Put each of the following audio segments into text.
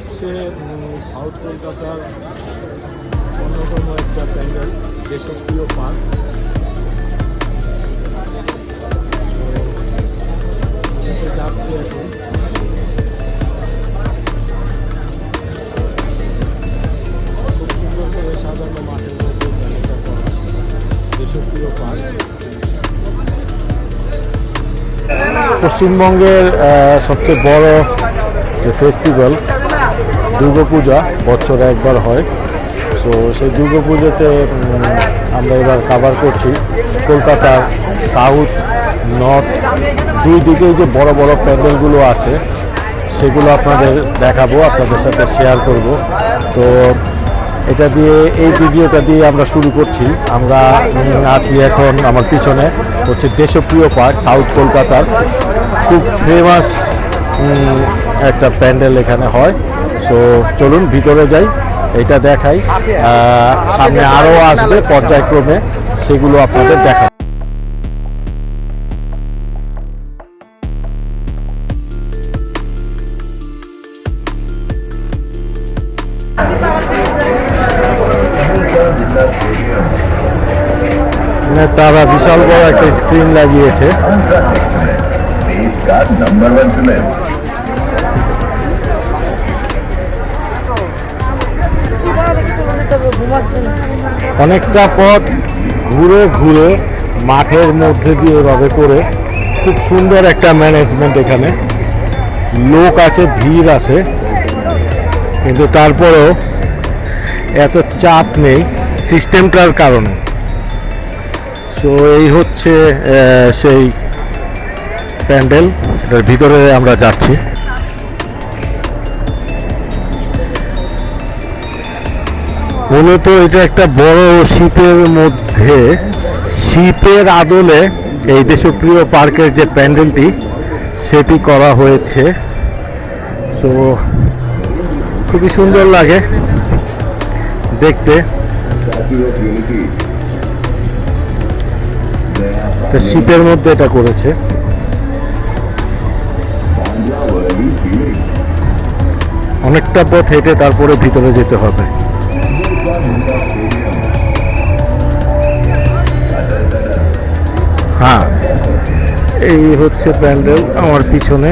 হচ্ছে সাউথ কলকাতার অন্যতম একটা প্যান্ডেল, দেশপ্রিয় পার্ক। যাচ্ছে এখন খুব সুন্দর করে সাজানো মাঠের মধ্যে প্যান্ডেলটা করা, দেশপ্রিয় পার্ক। পশ্চিমবঙ্গের সবচেয়ে বড় যে ফেস্টিভ্যাল দুর্গাপূজা বছরে একবার হয়। তো সেই দুর্গাপুজোতে আমরা এবার কাভার করছি কলকাতার সাউথ নর্থ দুই দিকেই যে বড় বড় প্যান্ডেলগুলো আছে সেগুলো আপনাদের দেখাবো, আপনাদের সাথে শেয়ার করব। তো এটা দিয়ে এই ভিডিওটা দিয়ে আমরা শুরু করছি। আমরা আছি এখন, আমার পিছনে হচ্ছে দেশপ্রিয় পার্ক, সাউথ কলকাতার খুব ফেমাস একটা প্যান্ডেল এখানে হয়। সো চলুন ভিতরে যাই, এটা দেখাই। সামনে আরও আসবে পর্যায়ক্রমে, সেগুলো আপনাদের দেখাই। তারা বিশাল বড় একটা স্ক্রিন লাগিয়েছে। অনেকটা পথ ঘুরে ঘুরে মাঠের মধ্যে দিয়ে এভাবে করে খুব সুন্দর একটা ম্যানেজমেন্ট। এখানে লোক আছে, ভিড় আছে, কিন্তু তারপরেও এত চাপ নেই সিস্টেমটার কারণে। তো এই হচ্ছে সেই প্যান্ডেল, এটার ভিতরে আমরা যাচ্ছি। মূলত এটা একটা বড় শিপের মধ্যে, শিপের আদলে এই দেশপ্রিয় পার্কের যে প্যান্ডেলটি সেটি করা হয়েছে। তো খুবই সুন্দর লাগে দেখতে। শিপের মধ্যে এটা করেছে। অনেকটা পথ হেঁটে তারপরে ভিতরে যেতে হবে। হ্যাঁ, এই হচ্ছে প্যান্ডেল আমার পিছনে।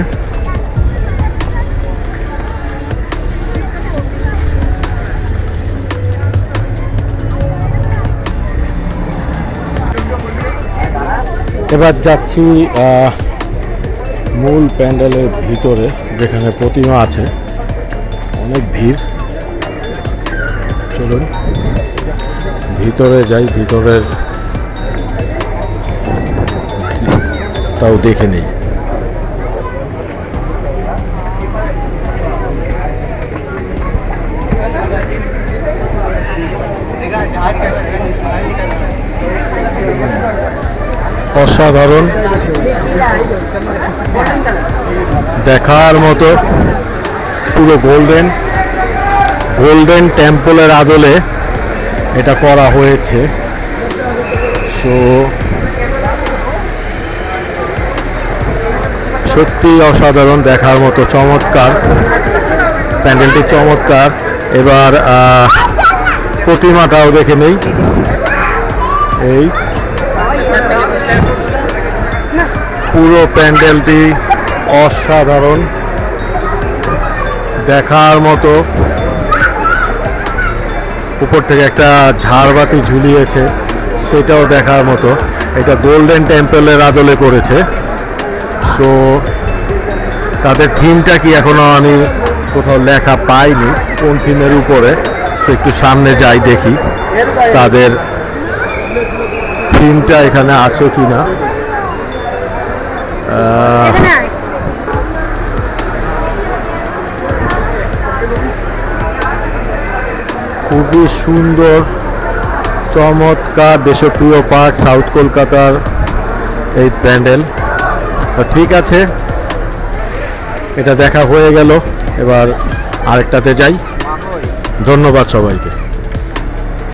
এবার যাচ্ছি মূল প্যান্ডেলের ভিতরে, যেখানে প্রতিমা আছে। অনেক ভিড়, চলুন ভিতরে যাই, ভিতরের তাও দেখে নেই। অসাধারণ, দেখার মতো। পুরো গোল্ডেন টেম্পলের আদলে এটা করা হয়েছে। সো সত্যি অসাধারণ, দেখার মতো, চমৎকার প্যান্ডেলটি, চমৎকার। এবার প্রতিমাটাও দেখে নেই। এই পুরো প্যান্ডেলটি অসাধারণ, দেখার মতো। উপর থেকে একটা ঝাড়বাতি ঝুলিয়েছে, সেটাও দেখার মতো। এটা গোল্ডেন টেম্পলের আদলে করেছে। সো তাদের থিমটা কি এখনো আমি কোথাও লেখা পাইনি, কোন থিমের উপরে। তো একটু সামনে যাই, দেখি তাদের থিমটা এখানে আছে কিনা। খুবই সুন্দর, চমৎকার দেশপ্রিয় পার্ক, সাউথ কলকাতার এই প্যান্ডেল। ঠিক আছে, এটা দেখা হয়ে গেল, এবার আরেকটাতে যাই। ধন্যবাদ সবাইকে।